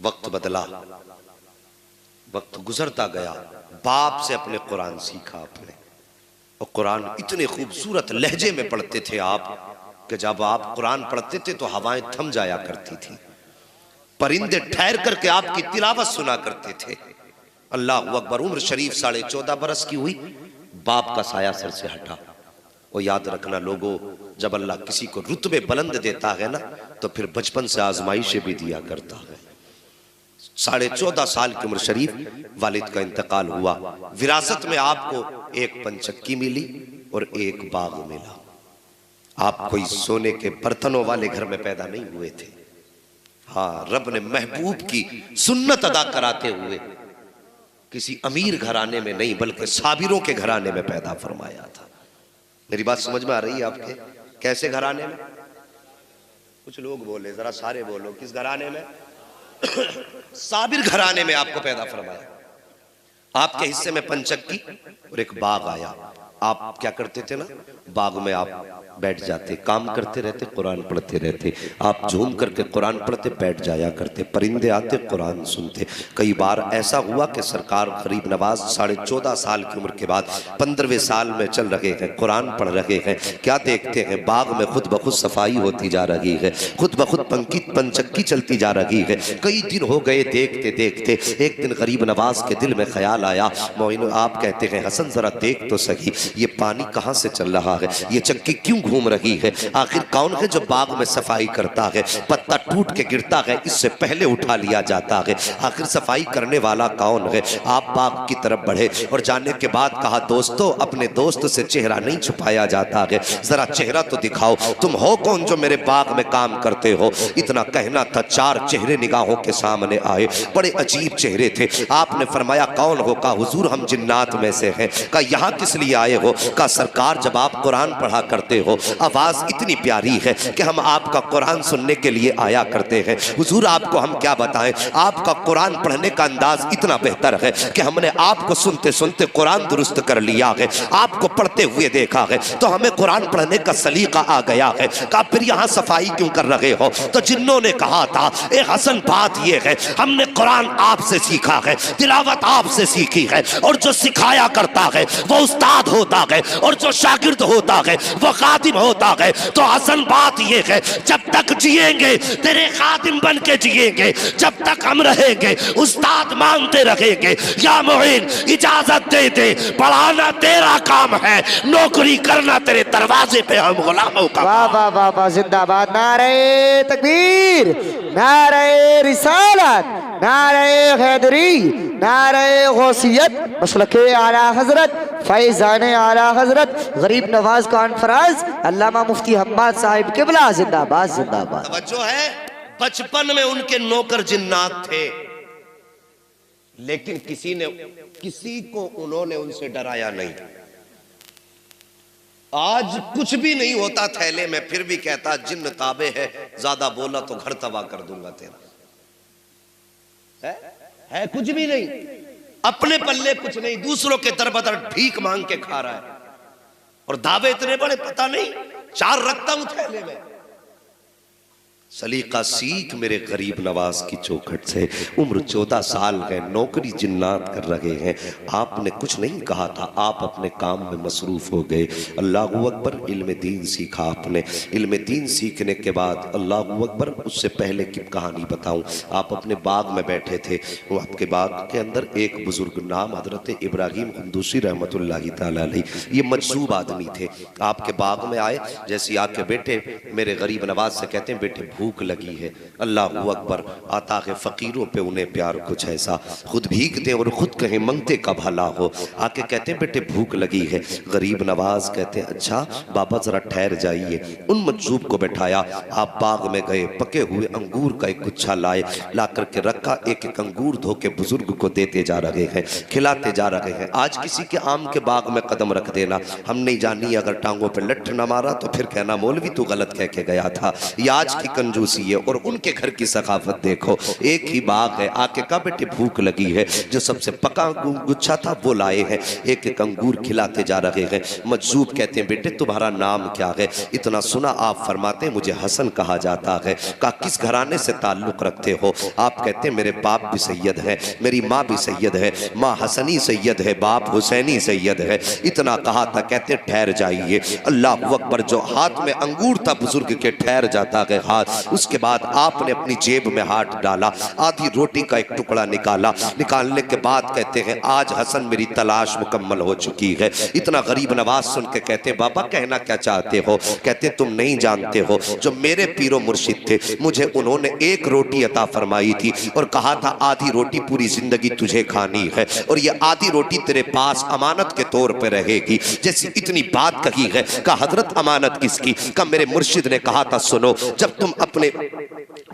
वक्त बदला, वक्त गुजरता गया, बाप से अपने कुरान सीखा आपने, और कुरान इतने खूबसूरत लहजे में पढ़ते थे आप कि जब आप कुरान पढ़ते थे तो हवाएं थम जाया करती थी, परिंदे ठहर करके आपकी तिलावत सुना करते थे। अल्लाह अकबर। उम्र शरीफ 14.5 बरस की हुई, बाप का साया सर से हटा। और याद रखना लोगों, जब अल्लाह किसी को रुतबे बुलंद देता है ना, तो फिर बचपन से आजमाइशें भी दिया करता है। 14.5 साल की उम्र शरीफ वालिद का इंतकाल हुआ। विरासत में आपको एक पंचक्की मिली और एक बाग मिला। आप कोई सोने के बर्तनों वाले घर में पैदा नहीं हुए थे। हाँ, रब ने महबूब की सुन्नत अदा कराते हुए किसी अमीर घराने में नहीं बल्कि साबिरों के घराने में पैदा फरमाया था। मेरी बात समझ में आ रही है आपके? कैसे घराने में? कुछ लोग बोले, जरा सारे बोलो, किस घराने में? साबिर घराने में आपको पैदा फरमाया। आपके हिस्से में पंचक्की और एक बाग आया। आप क्या करते थे ना, बाग में आप बैठ जाते, काम करते रहते, कुरान पढ़ते रहते। आप झूम करके कुरान पढ़ते, बैठ जाया करते, परिंदे आते, कुरान सुनते। कई बार ऐसा हुआ कि सरकार गरीब नवाज 14.5 साल की उम्र के बाद 15वें साल में चल रहे हैं, कुरान पढ़ रहे हैं। क्या देखते हैं, बाग में खुद ब खुद सफाई होती जा रही है, खुद ब खुद पंचक्की चलती जा रही है। कई दिन हो गए देखते देखते। एक दिन गरीब नवाज के दिल में ख्याल आया, मोइन आप कहते हैं हसन जरा देख तो सही, ये पानी कहाँ से चल रहा है, ये चक्की क्यों घूम रही है, आखिर कौन है जो बाग में सफाई करता है? पत्ता टूट के गिरता है, इससे पहले उठा लिया जाता है, आखिर सफाई करने वाला कौन है? आप बाग की तरफ बढ़े और जाने के बाद कहा, दोस्तों अपने दोस्त से चेहरा नहीं छुपाया जाता है, जरा चेहरा तो दिखाओ, तुम हो कौन जो मेरे बाग में काम करते हो? इतना कहना था, 4 चेहरे निगाहों के सामने आए, बड़े अजीब चेहरे थे। आपने फरमाया कौन हो? कहा हुजूर हम जिन्नात में से हैं। कहा यहाँ किस लिए आए हो? कहा सरकार जब आप कुरान पढ़ा करते हो, आवाज इतनी प्यारी है कि हम आपका कुरान सुनने के लिए आया करते हैं। हुजूर आपको हम क्या बताएं, आपका कुरान पढ़ने का अंदाज इतना बेहतर है कि हमने आपको सुनते सुनते कुरान दुरुस्त कर लिया है, आपको पढ़ते हुए देखा है तो हमें कुरान पढ़ने का सलीका आ गया है। कहा फिर यहाँ सफाई क्यों कर रहे हो? तो जिन्नों ने कहा था, एक हसन बात यह है, हमने कुरान आपसे सीखा है, तिलावत आपसे सीखी है, और जो सिखाया करता है वो उस्ताद होता है, और जो शागिर्द होता है वो खादिम होता है। तो हसन बात यह है, जब तक जिएंगे तेरे खादिम बन के जिएंगे, जब तक हम रहेंगे उस्ताद मानते रहेंगे। या मोइन इजाजत दे दे, पढ़ाना तेरा काम है, नौकरी करना तेरे दरवाजे पे हम गुलामों का। वाह वाह वाह वाह, जिंदाबाद। नारे तकबीर, नारे रिसालत, नारे हैदरी, नारे गौसियत, मसलके आला हजरत, फैजाने आला हजरत गरीब नवाज कॉन्फ्रेंस अल्लामा मुफ्ती हम्माद साहिब किबला जिंदाबाद जिंदाबाद। तवज्जो है, बचपन में उनके नौकर जिन्नात थे, लेकिन किसी को उन्होंने उनसे डराया नहीं। आज कुछ भी नहीं होता थैले में, फिर भी कहता जिन्न ताबे है, ज्यादा बोला तो घर तबाह कर दूंगा तेरा। है कुछ भी नहीं, अपने पल्ले कुछ नहीं, दूसरों के दर बदर भीख मांग के खा रहा है, और दावे इतने बड़े पता नहीं 4 रखता हूं थैले में। सलीका सीख मेरे गरीब नवाज की चौखट से। उम्र 14 साल है, नौकरी जिन्नात कर रहे हैं, आपने कुछ नहीं कहा था, आप अपने काम में मसरूफ हो गए। अल्लाहू अकबर, इल्म दीन सीखा आपने। इल्म दीन सीखने के बाद अल्लाहू अकबर, उससे पहले की कहानी बताऊं, आप अपने बाग में बैठे थे, वो आपके बाग के अंदर एक बुजुर्ग नाम हजरत इब्राहिम कुंदूसी रहमतुल्लाहि ताला अलैह, ये मजसूब आदमी थे, आपके बाग में आए। जैसे आके बैठे, मेरे गरीब नवाज से कहते हैं बेटे भूख लगी है। अल्लाहू अकबर, आता है फकीरों पे उन्हें प्यार कुछ ऐसा, खुद भीगते और खुद कहें मंगते का भला हो। आके कहते हैं बेटे भूख लगी है। गरीब नवाज कहते हैं अच्छा बाबा जरा ठहर जाइए। उन मजूब को बैठाया, आप बाग में गए, पके हुए अंगूर का एक गुच्छा लाए, ला करके रखा, एक एक अंगूर धो के बुजुर्ग को देते जा रहे हैं, खिलाते जा रहे हैं। आज किसी के आम के बाग में कदम रख देना, हम नहीं जानी, अगर टांगों पे लठ न मारा तो फिर कहना मौलवी तू गलत कह के गया था। ये आज की कंजूसी है। और उनके घर की सकाफत देखो, एक ही बाग है, आके कहा बेटे भूख लगी है, जो सबसे पका गुच्छा था वो लाए हैं, एक एक अंगूर खिलाते जा रहे हैं। मजजूब कहते हैं बेटे तुम्हारा नाम क्या है? इतना सुना आप फरमाते हैं मुझे हसन कहा जाता है। कहा किस घराने से ताल्लुक रखते हो? आप कहते हैं मेरे बाप भी सैयद है, मेरी माँ भी सैयद है, माँ हसनी सैयद है, बाप हुसैनी सैयद है। इतना कहा था, कहते ठहर जाइए। अल्लाह अकबर, जो हाथ में अंगूर था बुजुर्ग के, ठहर जाता है हाथ। उसके बाद आपने अपनी जेब में हाथ डाला, आधी रोटी का एक टुकड़ा निकाला। निकालने के बाद कहते हैं आज हसन मेरी तलाश मुकम्मल हो चुकी है। इतना गरीब नवाज सुन के कहते हैं बाबा कहना क्या चाहते हो? कहते तुम नहीं जानते हो, जो मेरे पीरो मुर्शिद थे मुझे उन्होंने एक रोटी अता फरमाई थी और कहा था आधी रोटी पूरी जिंदगी तुझे खानी है और ये आधी रोटी तेरे पास अमानत के तौर पर रहेगी। जैसी इतनी बात कही है, कहा हजरत अमानत किसकी? कहा मेरे मुर्शिद ने कहा था सुनो, जब तुम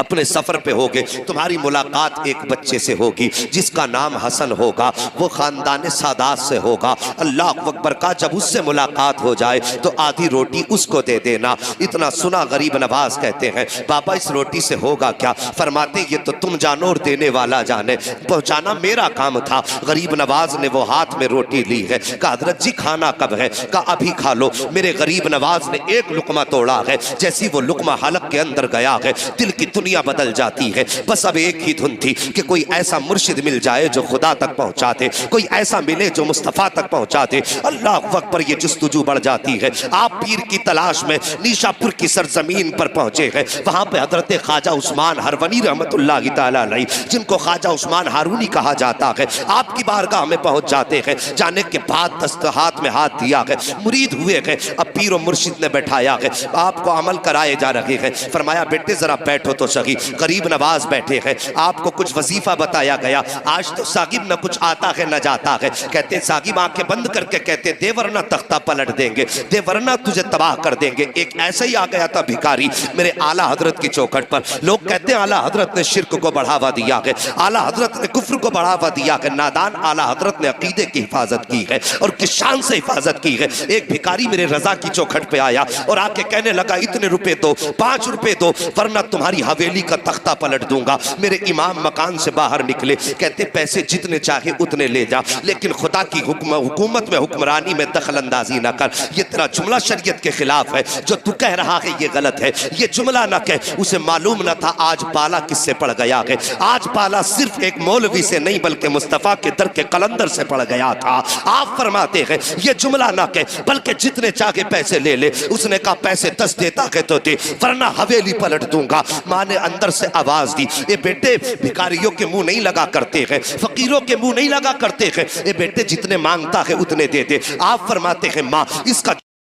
अपने सफर पे होगे तुम्हारी मुलाकात एक बच्चे से होगी जिसका नाम हसन होगा, वो खानदान सादात से होगा। अल्लाह अकबर का जब उससे मुलाकात हो जाए तो आधी रोटी उसको दे देना। इतना सुना गरीब नवाज कहते हैं बाबा इस रोटी से होगा क्या? फरमाते ये तो तुम जानो और देने वाला जाने, पहुंचाना मेरा काम था। गरीब नवाज ने वो हाथ में रोटी ली है। कहा हजरत जी खाना कब है? कहा अभी खा लो। मेरे गरीब नवाज ने एक लुकमा तोड़ा है, जैसी वो लुकमा हलक के अंदर गया है दिल की दुनिया बदल जाती है। बस अब एक ही धुन थी कि कोई ऐसा मुर्शिद मिल जाए जो खुदा तक पहुंचा दे, कोई ऐसा मिले जो मुस्तफा तक पहुंचा दे। अल्लाह अकबर, ये जुस्तजू बढ़ जाती है। आप पीर की तलाश में नीशापुर की सरजमीन पर पहुंचे हैं। वहां पे हजरत ख्वाजा उस्मान हरवनी रहमतुल्लाह तआला अलैह, जिनको ख्वाजा उस्मान हारूनी कहा जाता है, आपकी बारगाह में पहुंच जाते हैं। जाने के बाद दस्त हाथ में हाथ दिया है, मुरीद हुए हैं। अब पीर और मुर्शिद ने बैठाया है, आपको अमल कराए जा रहे हैं। फरमाया बेटे जरा बैठो तो सही। गरीब नवाज बैठे हैं, आपको कुछ वजीफा बताया गया। आज तो सागिब न कुछ आता है न जाता है। कहते सागिब आंखें बंद करके कहते दे वरना तख्ता पलट देंगे, दे वरना तुझे तबाह कर देंगे। एक ऐसे ही आ गया था भिखारी मेरे आला हजरत की चौखट पर। लोग कहते हैं आला हजरत ने शिर्क को बढ़ावा दिया है, आला हजरत ने कुफ्र को बढ़ावा दिया है। नादान आला हजरत ने अकीदे की हिफाजत की है और किस शान से हिफाजत की है। एक भिखारी मेरे रजा की चौखट पे आया और आके कहने लगा इतने रुपए दो, 5 रुपए दो, वरना तुम्हारी हवेली का तख्ता पलट दूंगा। मेरे इमाम मकान से बाहर निकले, कहते पैसे जितने चाहे उतने ले जा, लेकिन खुदा की हुकूमत में हुक्मरानी में दखल अंदाजी ना कर। ये तेरा जुमला शरीयत के खिलाफ है, जो तू कह रहा है ये गलत है, ये जुमला ना कह। उसे मालूम ना था आज पाला किससे पड़ गया है। आज पाला सिर्फ एक मौलवी से नहीं बल्कि मुस्तफा के दर के कलंदर से पड़ गया था। आप फरमाते हैं ये जुमला ना कह, बल्कि जितने चाहे पैसे ले ले। उसने कहा पैसे 10 देता है तो दे, वरना हवेली पलट दूंगा। माँ ने अंदर से आवाज दी, ये बेटे भिखारियों के मुंह नहीं लगा करते हैं, फकीरों के मुंह नहीं लगा करते हैं। ये बेटे जितने मांगता है उतने दे दे। आप फरमाते हैं माँ इसका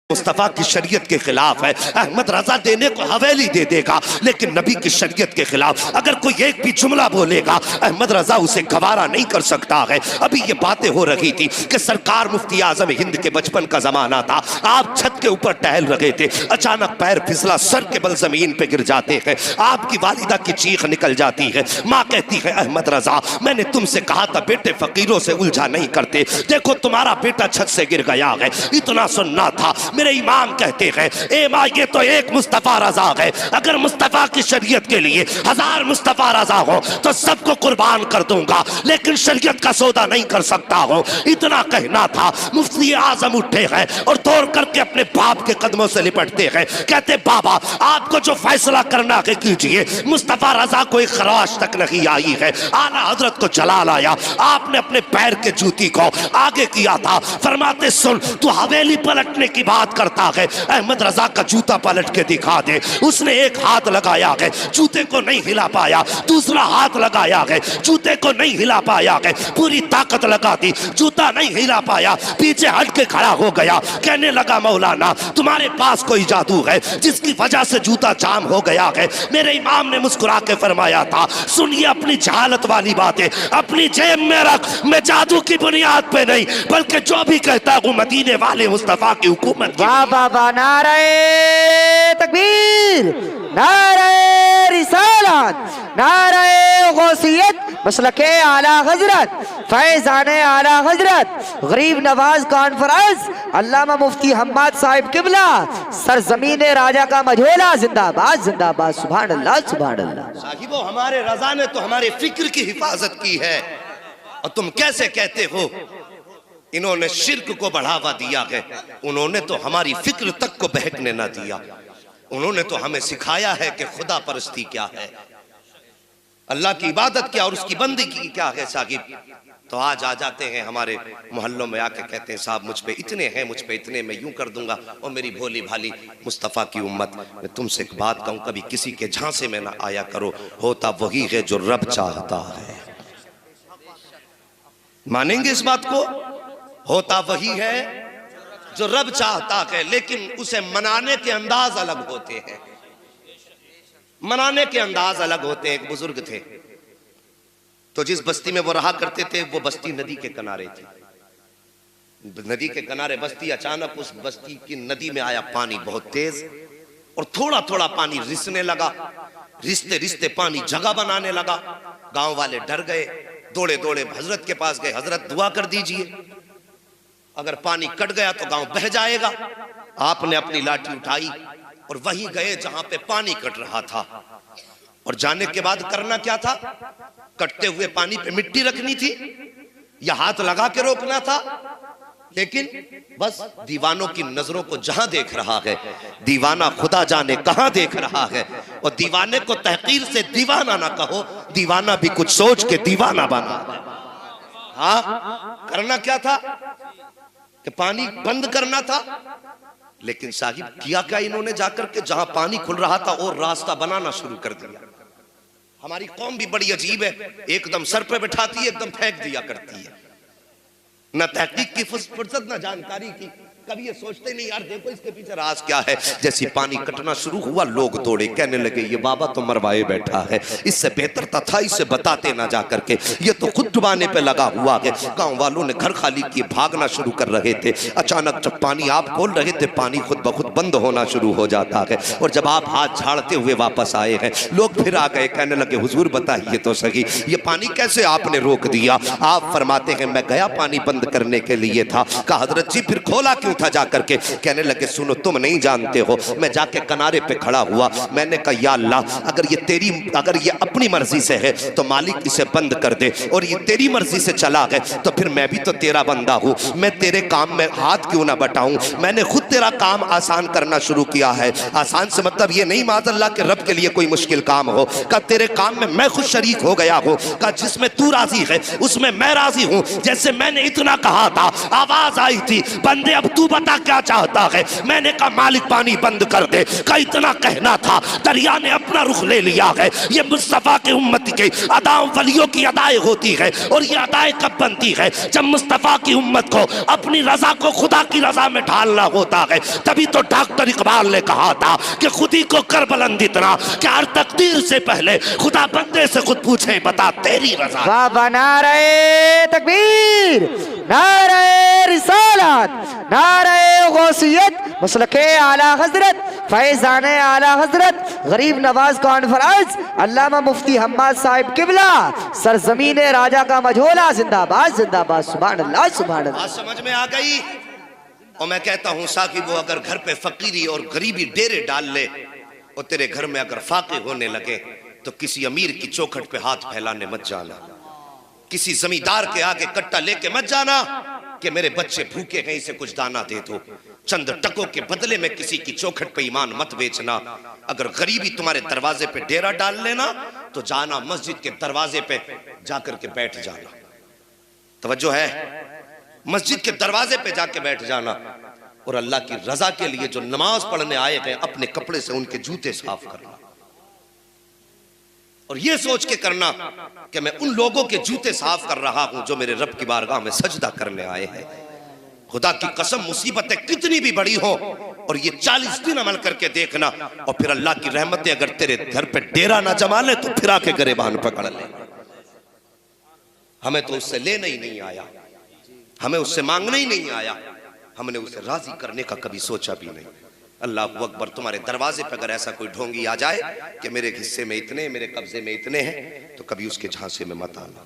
मुस्तफा की शरीयत के खिलाफ है। अहमद रजा देने को हवेली दे देगा, लेकिन नबी की शरीयत के खिलाफ अगर कोई एक भी जुमला बोलेगा अहमद रजा उसे गवारा नहीं कर सकता है। अभी ये बातें हो रही थी कि सरकार मुफ्ती आजम हिंद के बचपन का जमाना था। आप छत के ऊपर टहल रहे थे, अचानक पैर फिसला, सर के बल जमीन पे गिर जाते हैं। आपकी वालिदा की चीख निकल जाती है। माँ कहती है अहमद रजा मैंने तुमसे कहा था बेटे फकीरों से उलझा नहीं करते, देखो तुम्हारा बेटा छत से गिर गया है। इतना सुनना था। मेरे इमाम कहते हैं ए माँ ये तो एक मुस्तफा रजा है, अगर मुस्तफा की शरीयत के लिए 1000 मुस्तफा रजा हो तो सबको कुर्बान कर दूंगा, लेकिन शरीयत का सौदा नहीं कर सकता हो। इतना कहना था। मुफ्ती आजम उठे हैं और दौड़ करके अपने बाप के कदमों से लिपटते हैं। कहते बाबा आपको जो फैसला करना है कीजिए। मुस्तफा रजा को एक खराश तक नहीं आई है, आला हजरत को जलाल आया। आपने अपने पैर के जूती को आगे किया था। फरमाते सुन तू हवेली पलटने की बात करता है, अहमद रजा का जूता पलट के दिखा दे। उसने एक हाथ लगाया है, जूते को नहीं हिला पाया। दूसरा हाथ लगाया है, जूते को नहीं हिला पाया है। पूरी ताकत लगा दी, जूता नहीं हिला पाया। पीछे हट के खड़ा हो गया, कहने लगा मौलाना तुम्हारे पास कोई जादू है जिसकी वजह से जूता जाम हो गया है। मेरे इमाम ने मुस्कुरा के फरमाया था सुनिए अपनी जहालत वाली बातें अपनी जेब में रख। मैं जादू की बुनियाद पे नहीं बल्कि जो भी कहता हूँ मदीने वाले मुस्तफा की हुकूमत। वाह वाह वाह, नारे तकबीर, नारे रिसालत, नारे गौसियत, मसलके आला हजरत फैजान आला हजरत गरीब नवाज कॉन्फ्रेंस अल्लामा मुफ्ती हम्माद साहिब किबला सरजमीन राजा का मझोला जिंदाबाद जिंदाबाद। सुभान अल्लाह सुभान अल्लाह। साहिबो हमारे रजा ने तो हमारे फिक्र की हिफाजत की है और तुम कैसे कहते हो इन्होंने शिर्क को बढ़ावा दिया है। उन्होंने तो हमारी फिक्र तक को बहकने ना दिया। उन्होंने तो हमें सिखाया है कि खुदा परस्ती क्या है, अल्लाह की इबादत क्या और उसकी बंदगी क्या है। साहिब तो आज आ जाते हैं हमारे मोहल्लों में आके कहते हैं साहब मुझ पे इतने हैं, मुझ पे इतने मैं यूं कर दूंगा। और मेरी भोली भाली मुस्तफ़ा की उम्मत, मैं तुमसे एक बात कहूं, कभी किसी के झांसे में ना आया करो। होता वही है जो रब चाहता है। मानेंगे इस बात को? होता वही है जो रब चाहता है, लेकिन उसे मनाने के अंदाज अलग होते हैं। मनाने के अंदाज अलग होते हैं। एक बुजुर्ग थे तो जिस बस्ती में वो रहा करते थे वो बस्ती नदी के किनारे थी। नदी के किनारे बस्ती, अचानक उस बस्ती की नदी में आया पानी बहुत तेज और थोड़ा थोड़ा पानी रिसने लगा। रिश्ते रिश्ते पानी जगह बनाने लगा। गांव वाले डर गए, दौड़े दौड़े हजरत के पास गए, हजरत दुआ कर दीजिए, अगर पानी कट गया तो गांव बह जाएगा। आपने अपनी लाठी उठाई और वहीं गए जहां पे पानी कट रहा था। और जाने के बाद करना क्या था? कटते हुए पानी पे मिट्टी रखनी थी या हाथ लगा के रोकना था। लेकिन बस दीवानों की नजरों को जहां देख रहा है, दीवाना खुदा जाने कहां देख रहा है। और दीवाने को तहकीर से दीवाना ना कहो, दीवाना भी कुछ सोच के दीवाना बना। हाँ, करना क्या था कि पानी बंद करना था। लेकिन साहिब किया क्या इन्होंने? जाकर के जहां पानी खुल रहा था और रास्ता बनाना शुरू कर दिया। हमारी कौम भी बड़ी अजीब है, एकदम सर पे बैठाती है, एकदम फेंक दिया करती है। न तहकीक की फुर्सत न जानकारी की। कभी ये सोचते नहीं यार देखो इसके पीछे राज क्या है। जैसे पानी कटना शुरू हुआ लोग दौड़े, कहने लगे ये बाबा तो मरवाए बैठा है, इससे बेहतर था इसे बताते ना जा करके, ये तो खुद डुबाने पे लगा हुआ है। गांव वालों ने घर खाली किए, भागना शुरू कर रहे थे। अचानक जब पानी आप खोल रहे थे पानी खुद ब खुद बंद होना शुरू हो जाता है। और जब आप हाथ झाड़ते हुए वापस आए हैं लोग फिर आ गए, कहने लगे हुजूर बताइए तो सही ये पानी कैसे आपने रोक दिया? आप फरमाते हैं मैं गया पानी बंद करने के लिए था। कहा हजरत जी फिर खोला क्यों था जाकर के? कहने लगे सुनो तुम नहीं जानते हो, मैं जाके किनारे पे खड़ा हुआ, मैंने कहा या अल्लाह अगर ये अपनी मर्जी से है तो मालिक इसे बंद कर दे, और ये तेरी मर्जी से चला गए तो फिर मैं भी तो तेरा बंदा हूं, मैं तेरे काम में हाथ क्यों ना बटाऊं? मैंने खुद तेरा काम आसान करना शुरू किया है। आसान से मतलब ये नहीं माज़अल्लाह के रब के लिए कोई मुश्किल काम हो। का तेरे काम में मैं खुद शरीक हो गया हूं। का जिसमें तू राजी है उसमें मैं राजी हूं। जैसे मैंने इतना कहा था आवाज आई थी बंदे अब तू बता क्या चाहता है? मैंने कहा मालिक पानी बंद कर दे। का इतना कहना था दरिया ने अपना रुख ले लिया है। ये मुस्तफा के उम्मती के अदाओं वलियों की अदाएं होती है। और ये अदाएं कब बनती है? जब मुस्तफा की उम्मत को अपनी रजा को खुदा की रजा में ढालना होता है। तभी तो डॉक्टर इकबाल ने कहा था कि खुदी को कर बुलंद इतना कि हर तकदीर से पहले खुदा बंदे से खुद पूछे बता तेरी रजा। वाह, नारे तकबीर, नारे रिसालत, नारे गौसियत, मसलके आला हजरत फैजान आला हजरत गरीब नवाज कॉन्फ्रेंस अल्लामा मुफ्ती हम्माद साहिब किबला सरजमीन राजा का मझोला जिंदाबाद जिंदाबाद। सुभान अल्लाह सुभान अल्लाह। बात समझ में आ गई? और मैं कहता हूं साकिब वो अगर घर पे फकीरी और गरीबी डेरे डाल ले और तेरे घर में अगर फाके होने लगे तो किसी अमीर की चौखट पे हाथ फैलाने मत जाना, किसी जमींदार के आगे कट्टा लेके मत जाना कि मेरे बच्चे भूखे हैं इसे कुछ दाना दे दो। चंद टकों के बदले में किसी की चौखट पे ईमान मत बेचना। अगर गरीबी तुम्हारे दरवाजे पे डेरा डाल लेना तो जाना मस्जिद के दरवाजे पे जाकर के बैठ जाना। तवज्जो है? मस्जिद के दरवाजे पे जाके बैठ जाना और अल्लाह की रजा के लिए जो नमाज पढ़ने आए हैं अपने कपड़े से उनके जूते साफ करना और ये सोच के करना कि मैं उन लोगों के जूते साफ कर रहा हूं जो मेरे रब की बारगाह में सजदा करने आए हैं। खुदा की कसम मुसीबतें कितनी भी बड़ी हो और ये 40 दिन अमल करके देखना और फिर अल्लाह की रहमतें अगर तेरे घर पे डेरा ना जमा ले तो फिर आके गरेबान पकड़ ले। हमें तो उससे लेना ही नहीं आया, हमें उससे मांगना ही नहीं आया, हमने उसे राजी करने का कभी सोचा भी नहीं। अल्लाह अकबर, तुम्हारे दरवाजे पर अगर ऐसा कोई ढोंगी आ जाए कि मेरे हिस्से में इतने, मेरे कब्जे में इतने हैं, तो कभी उसके झांसे में मत आना।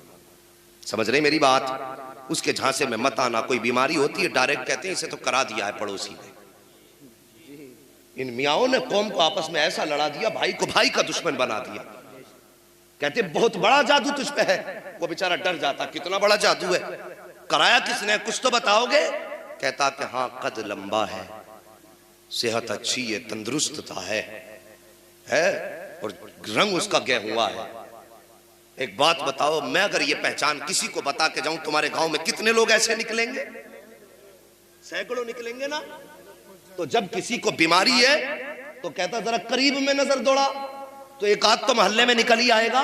समझ रहे मेरी बात? उसके झांसे में मत आना। कोई बीमारी होती है डायरेक्ट कहते हैं इसे तो करा दिया है पड़ोसी ने। इन मियाओं ने कौम को आपस में ऐसा लड़ा दिया, भाई को भाई का दुश्मन बना दिया। कहते बहुत बड़ा जादू तुझ पे है। वो बेचारा डर जाता, कितना बड़ा जादू है, कराया किसने, कुछ तो बताओगे? कहता कि हाँ, कद लंबा है, सेहत अच्छी है, तंदुरुस्तता है और रंग उसका गया हुआ है। एक बात बताओ, मैं अगर ये पहचान किसी को बता के जाऊं, तुम्हारे गांव में कितने लोग ऐसे निकलेंगे? सैकड़ों निकलेंगे ना। तो जब किसी को बीमारी है तो कहता जरा करीब में नजर दौड़ा, तो एक आध तो मोहल्ले में निकल ही आएगा।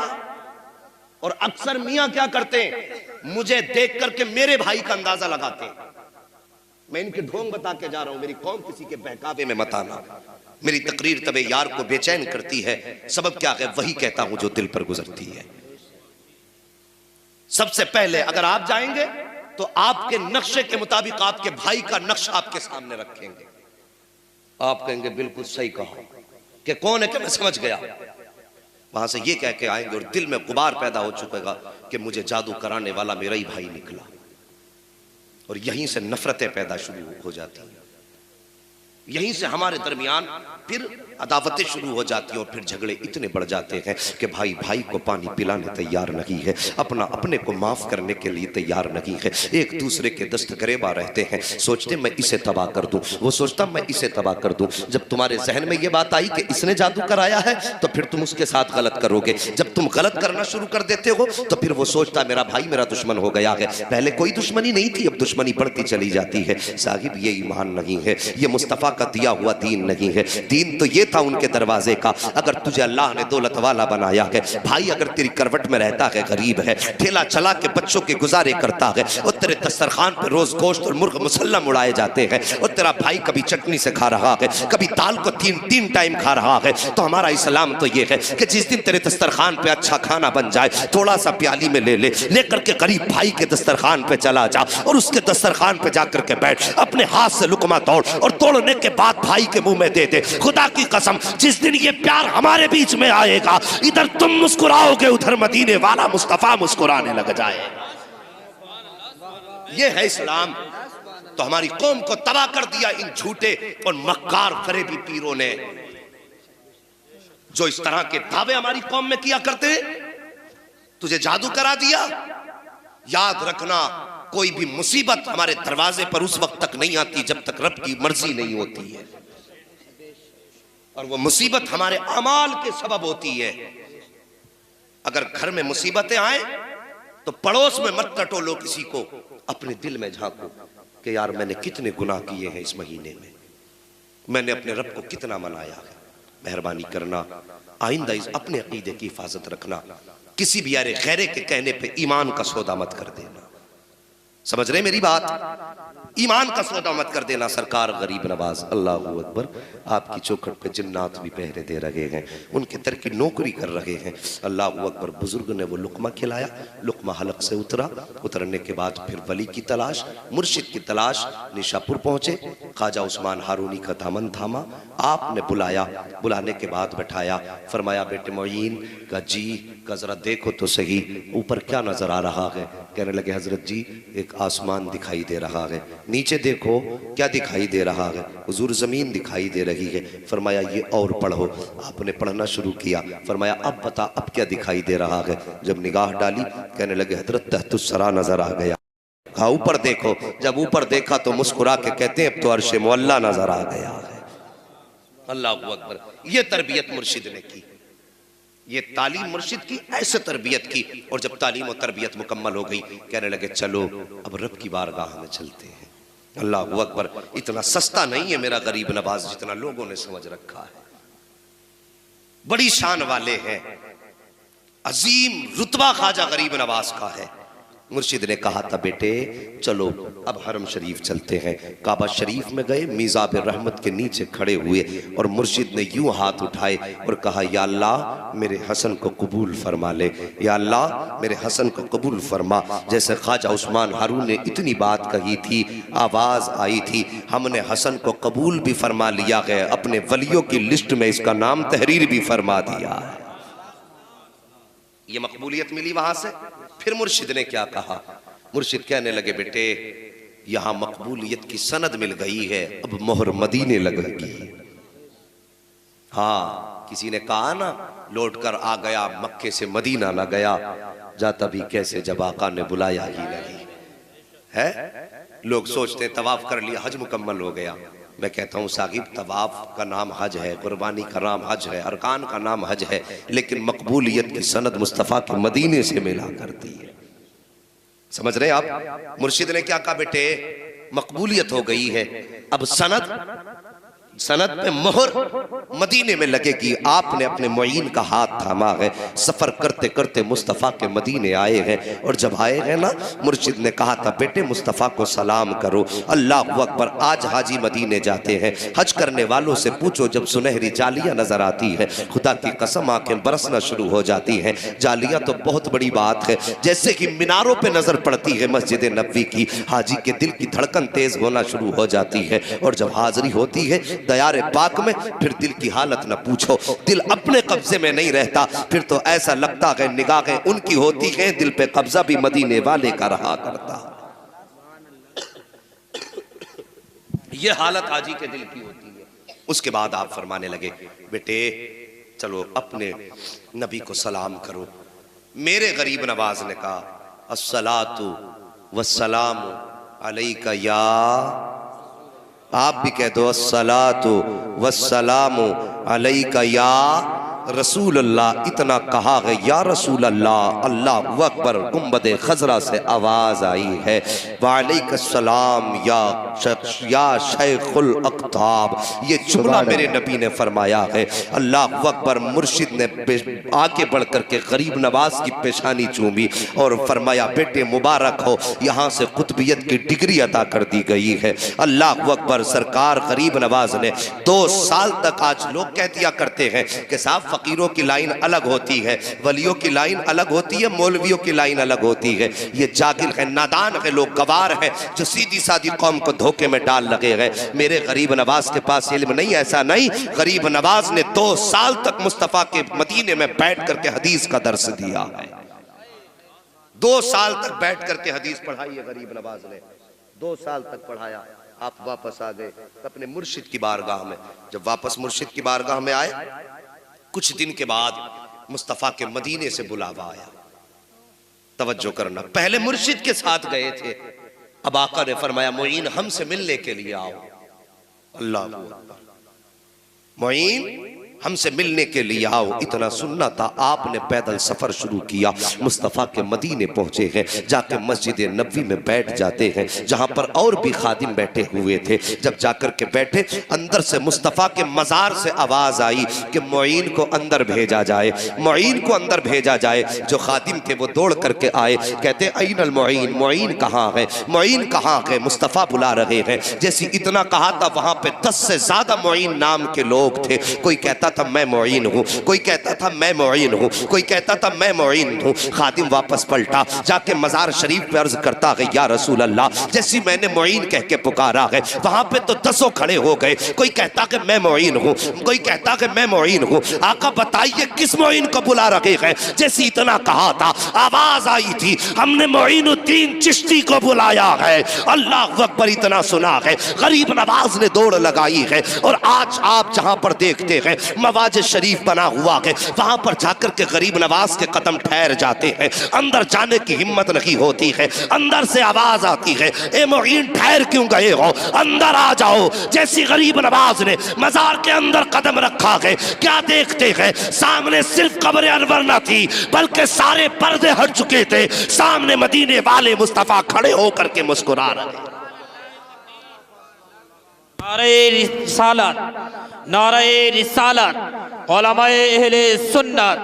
और अक्सर मियां क्या करते हैं, मुझे देख करके मेरे भाई का अंदाजा लगाते हैं। मैं इनके ढोंग बता के जा रहा हूं, मेरी कौम किसी के बहकावे में मत आना। मेरी तकरीर तबे यार को बेचैन करती है, सबब क्या है, वही कहता हूं जो दिल पर गुजरती है। सबसे पहले अगर आप जाएंगे तो आपके नक्शे के मुताबिक आपके भाई का नक्शा आपके सामने रखेंगे। आप कहेंगे बिल्कुल सही कहा, कि कौन है, कि मैं समझ गया। वहां से ये कह के आएंगे और दिल में गुबार पैदा हो चुकेगा कि मुझे जादू कराने वाला मेरा ही भाई निकला। और यहीं से नफरतें पैदा शुरू हो जाती हैं, यहीं से हमारे दरमियान फिर अदावतें शुरू हो जाती हैं और फिर झगड़े इतने बढ़ जाते हैं कि भाई भाई को पानी पिलाने तैयार नहीं है, अपना अपने को माफ करने के लिए तैयार नहीं है, एक दूसरे के दस्तगरेबा रहते हैं, सोचते मैं इसे तबाह कर दूं, वो सोचता मैं इसे तबाह कर दूं। जब तुम्हारे जहन में ये बात आई कि इसने जादू कराया है तो फिर तुम उसके साथ गलत करोगे। जब तुम गलत करना शुरू कर देते हो तो फिर वो सोचता मेरा भाई मेरा दुश्मन हो गया है। पहले कोई दुश्मनी नहीं थी, अब दुश्मनी बढ़ती चली जाती है। साहिब ये ईमान नहीं है, ये मुस्तफ़ा का दिया हुआ दीन नहीं है। दीन तो ये था उनके दरवाजे का। अगर तुझे अल्लाह ने दौलत वाला बनाया है, भाई अगर तेरी करवट में रहता है, गरीब है, ठेला चला के बच्चों के गुजारे करता है, और तेरे दस्तरखान पे रोज गोश्त और मुर्ग मुसल्लम उड़ाए जाते हैं, और तेरा भाई कभी चटनी से खा रहा है, कभी दाल को तीन टाइम खा रहा है, तो हमारा इस्लाम तो ये है कि जिस दिन तेरे दस्तरखान पे अच्छा खाना बन जाए, थोड़ा सा प्याली में लेकर के गरीब भाई के दस्तरखान पे चला जा और उसके दस्तरखान पे जाकर के बैठ, अपने हाथ से लुकमा तोड़ और तोड़ने के बाद भाई के मुंह में दे दे। खुदा की कसम जिस दिन ये प्यार हमारे बीच में आएगा, इधर तुम मुस्कुराओगे, उधर मदीने वाला मुस्तफा मुस्कुराने लग जाए। ये है इस्लाम। तो हमारी कौम को तबाह कर दिया इन झूठे और मक्कार फरेबी पीरों ने, जो इस तरह के दावे हमारी कौम में किया करते। तुझे जादू करा दिया, याद रखना कोई भी मुसीबत हमारे दरवाजे पर उस वक्त तक नहीं आती जब तक रब की मर्जी नहीं होती है, और वो मुसीबत हमारे अमाल के सबब होती है। अगर घर में मुसीबतें आए तो पड़ोस में मत टटोलो किसी को, अपने दिल में झांको कि यार मैंने कितने गुनाह किए हैं इस महीने में, मैंने अपने रब को कितना मनाया है। मेहरबानी करना, आइंदा अपने अकीदे की हिफाजत रखना, किसी भी यारे खैरे के कहने पे ईमान का सौदा मत कर देना। समझ रहे मेरी बात? ईमान का सौदा मत कर देना। सरकार गरीब नवाज अल्लाह अकबर आपकी चौखट पे जिन्नात भी पहरे दे रहे हैं, उनके तर की नौकरी कर रहे हैं। अल्लाह अकबर बुजुर्ग ने वो लुकमा खिलाया, लुकमा हलक से उतरा, उतरने के बाद फिर वली की तलाश, मुर्शिद की तलाश। निशापुर पहुंचे, ख्वाजा उस्मान हारूनी का दामन थामा, आपने बुलाया, बुलाने के बाद बैठाया, फरमाया बेटे मोइन का जी का जरा देखो तो सही ऊपर क्या नजर आ रहा है। कहने लगे हजरत जी एक आसमान दिखाई दे रहा है। नीचे देखो क्या दिखाई दे रहा है। हुजूर जमीन दिखाई दे रही है। फरमाया ये और पढ़ो। आपने पढ़ना शुरू किया। फरमाया अब बता अब क्या दिखाई दे रहा है। जब निगाह डाली कहने लगे हजरत तहतुस्सरा नजर आ गया। कहा ऊपर देखो। जब ऊपर देखा तो मुस्कुरा के कहते हैं अब तो अर्श मुअल्ला नजर आ गया है। अल्लाह अकबर। ये तरबियत मुर्शिद ने की, ये तालीम मुर्शिद की, ऐसे तरबियत की। और जब तालीम और तरबियत मुकम्मल हो गई कहने लगे चलो अब रब की बारगाह में चलते हैं। अल्लाह अकबर। इतना सस्ता नहीं है मेरा गरीब नवाज जितना लोगों ने समझ रखा है। बड़ी शान वाले हैं, अजीम रुतबा ख्वाजा गरीब नवाज का है। मुर्शिद ने कहा था बेटे चलो अब हरम शरीफ चलते हैं। काबा शरीफ में गए, मीज़ाब रहमत के नीचे खड़े हुए और मुर्शिद ने यूं हाथ उठाए और कहा या अल्लाह मेरे हसन को कबूल फरमा ले, या अल्लाह मेरे हसन को कबूल फरमा। जैसे ख्वाजा उस्मान हारून ने इतनी बात कही थी, आवाज़ आई थी, हमने हसन को कबूल भी फरमा लिया है, अपने वलियों की लिस्ट में इसका नाम तहरीर भी फरमा दिया है। ये मकबूलियत मिली वहां से। फिर मुर्शिद ने क्या कहा? मुर्शिद कहने लगे बेटे यहां मकबूलियत की सनद मिल गई है, अब मोहर मदीने लगेगी। हाँ, किसी ने कहा ना लौट कर आ गया मक्के से मदीना ना गया, जाता भी कैसे जब आका ने बुलाया ही नहीं है। लोग सोचते तवाफ कर लिया हज मुकम्मल हो गया। मैं कहता हूँ साहिब तवाफ का नाम हज है, कुर्बानी का नाम हज है, अरकान का नाम हज है, लेकिन मकबूलियत की सनद मुस्तफ़ा के मदीने से मिला करती है। समझ रहे हैं आप? मुर्शिद ने क्या कहा बेटे मकबूलियत हो गई है, अब सनद पे मोहर मदीने में लगेगी। आपने अपने मुईन का हाथ थामा है, सफर करते करते मुस्तफ़ा के मदीने आए हैं और जब आए हैं ना मुर्शिद ने कहा था बेटे मुस्तफ़ा को सलाम करो। अल्लाह अकबर। आज हाजी मदीने जाते हैं, हज करने वालों से पूछो जब सुनहरी जालियां नजर आती है खुदा की कसम आंखें बरसना शुरू हो जाती हैं। जालियां तो बहुत बड़ी बात है, जैसे कि मीनारों पे नजर पड़ती है मस्जिद नबवी की, हाजी के दिल की धड़कन तेज होना शुरू हो जाती है और जब हाजिरी होती है दयारे पाक में फिर दिल की हालत न पूछो। दिल अपने कब्जे में नहीं रहता, फिर तो ऐसा लगता है निगाहें उनकी होती हैं, दिल पे कब्जा भी मदीने वाले का रहा करता। ये हालत हाजी के दिल की होती है। उसके बाद आप फरमाने लगे बेटे चलो अपने नबी को सलाम करो। मेरे गरीब नवाज ने कहा अस्सलातु वस्सलामु अलैका या, आप भी कह दो अस्सलातु वस्सलामु अलैका या रसूल अल्लाह। इतना कहा है या रसूल अल्लाह, अल्लाह अकबर। गुंबदे खजरा से आवाज आई है वालेकुम या शेखुल अख्ताब। ये जुमला मेरे नबी ने फरमाया है। अल्लाह अकबर। मुर्शिद ने आगे बढ़ करके गरीब नवाज की पेशानी चूमी और फरमाया बेटे मुबारक हो, यहाँ से कुतबियत की डिग्री अता कर दी गई है। अल्लाह अकबर। सरकार गरीब नवाज ने 2 साल तक, आज लोग कह दिया करते हैं कि साहब फकीरों की लाइन अलग होती है, वलियों की लाइन अलग होती है, मौलवियों की लाइन अलग होती है। ये जागिर है, नादान है, लोग गवार है जो सीधी सादी कौम को धोखे में डाल लगे हैं। मेरे गरीब नवाज के पास इल्म नहीं, ऐसा नहीं। गरीब नवाज ने 2 साल तक मुस्तफ़ा के मदीने में बैठ करके हदीस का दर्स दिया है। 2 साल तक बैठ करके हदीस पढ़ाई है गरीब नवाज ने, 2 साल तक पढ़ाया। आप वापस आ गए अपने मुर्शिद की बारगाह में। जब वापस मुर्शिद की बारगाह में आए कुछ दिन के बाद मुस्तफ़ा के मदीने से बुलावा आया। तवज्जो करना, पहले मुर्शिद के साथ गए थे, अब आका ने फरमाया मुईन हमसे मिलने के लिए आओ। अल्लाह अकबर। मुईन हमसे मिलने के लिए आओ। इतना सुनना था, आपने पैदल सफर शुरू किया, मुस्तफ़ा के मदीने पहुंचे हैं, जाके मस्जिद नबवी में बैठ जाते हैं जहां पर और भी खादिम बैठे हुए थे। जब जाकर के बैठे, अंदर से मुस्तफ़ा के मज़ार से आवाज आई कि मुईन को अंदर भेजा जाए, मुईन को अंदर भेजा जाए। जो खादिम थे वो दौड़ करके आए, कहते ऐनल मुईन, मुईन कहाँ है, मुईन कहाँ है, मुस्तफ़ा बुला रहे हैं। जैसे इतना कहा था वहां पे 10 से ज्यादा मुईन नाम के लोग थे। कोई कहता था मैं मुईन हूँ, कोई कहता था मैं मुईन हूँ, कोई कहता था मैं मुईन हूँ। खादिम वापस पलटा, जाके मज़ार शरीफ पे अर्ज करता है या रसूल अल्लाह, जैसी मैंने मुईन कह के पुकारा है वहां पे तो 10 खड़े हो गए। कोई कहता कि मैं मुईन हूँ, कोई कहता कि मैं मुईन हूँ। आका बताइए किस मुईन को बुला रहे हैं? जैसी इतना कहा था आवाज आई थी हमने मुईनुद्दीन चिश्ती को बुलाया है। अल्लाह अकबर। इतना सुना है, गरीब नवाज ने दौड़ लगाई है। और आज आप जहां पर देखते हैं मवाज शरीफ बना हुआ है, वहां पर जाकर के गरीब नवाज के कदम ठहर जाते हैं। अंदर जाने की हिम्मत नहीं होती है। अंदर से आवाज आती है ए मुईन ठहर क्यों गए हो, अंदर आ जाओ। जैसी गरीब नवाज ने मजार के अंदर कदम रखा है, क्या देखते हैं? सामने सिर्फ कब्र अनवर न थी बल्कि सारे पर्दे हट चुके थे। सामने मदीने वाले मुस्तफा खड़े होकर के मुस्कुरा रहे। नारे रिसालत, नारे रिसालत, उलमाए अहले सुन्नत,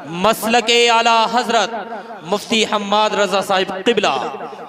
मसलके आला हजरत मुफ्ती हम्माद रजा साहिब क़िबला।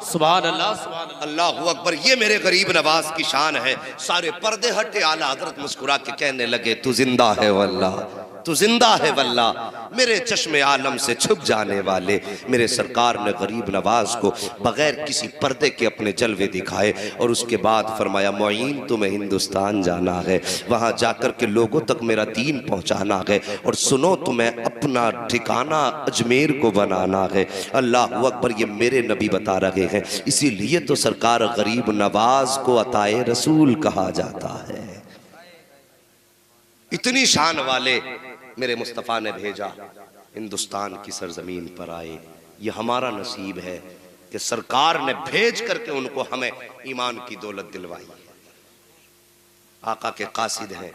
सुभान अल्लाह, सुभान अल्लाह। अल्लाहु अकबर। ये मेरे गरीब नवाज की शान है। सारे पर्दे हटे, आला हजरत मुस्कुरा के कहने लगे तू जिंदा है वल्लाह, तू जिंदा है वल्लाह। मेरे चश्मे आलम से छुप जाने वाले मेरे सरकार ने गरीब नवाज को बगैर किसी पर्दे के अपने जलवे दिखाए और उसके बाद फरमाया मुईन तुम्हें हिंदुस्तान जाना है, वहां जाकर के लोगों तक मेरा दीन पहुंचाना है और सुनो तुम्हें अपना ठिकाना अजमेर को बनाना है। अल्लाह अकबर। ये मेरे नबी बता रहे हैं, इसीलिए तो सरकार गरीब नवाज को अताए रसूल कहा जाता है। इतनी शान वाले मेरे मुस्तफ़ा ने भेजा, हिंदुस्तान की सरजमीन पर आए। ये हमारा नसीब है कि सरकार ने भेज करके उनको हमें ईमान की दौलत दिलवाई है। आका के कासिद हैं,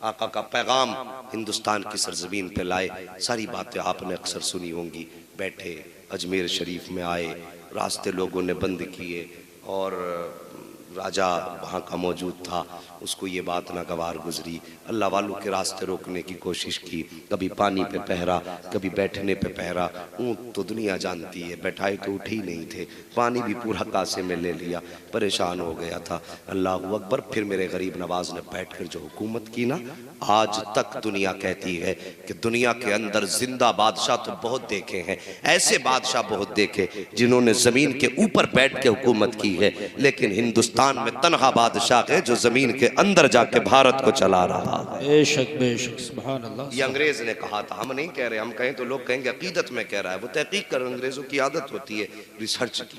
आका का पैगाम हिंदुस्तान की सरजमीन पे लाए। सारी बातें आपने अक्सर सुनी होंगी। बैठे अजमेर शरीफ में आए, रास्ते लोगों ने बंद किए और राजा वहाँ का मौजूद था, उसको ये बात नागवार गुजरी। अल्लाह वालों के रास्ते रोकने की कोशिश की, कभी पानी पे पहरा, कभी बैठने पे पहरा। ऊँट तो दुनिया जानती है, बैठाए तो उठे ही नहीं थे, पानी भी पूरा कासे में ले लिया, परेशान हो गया था। अल्लाह अकबर। फिर मेरे गरीब नवाज ने बैठ कर जो हुकूमत की ना, आज तक दुनिया कहती है कि दुनिया के अंदर जिंदा बादशाह तो बहुत देखे हैं, ऐसे बादशाह बहुत देखे जिन्होंने जमीन के ऊपर बैठ के हुकूमत की है, लेकिन हिंदुस्तान में तनहा बादशाह है जो जमीन के अंदर जाके भारत को चला रहा है। बेशक बेशक, सुभान अल्लाह। ये अंग्रेज ने कहा था, हम नहीं कह रहे। हम कहें तो लोग कहेंगे अकीदत में कह रहा है, वो तहकीक कर। अंग्रेजों की आदत होती है रिसर्च की।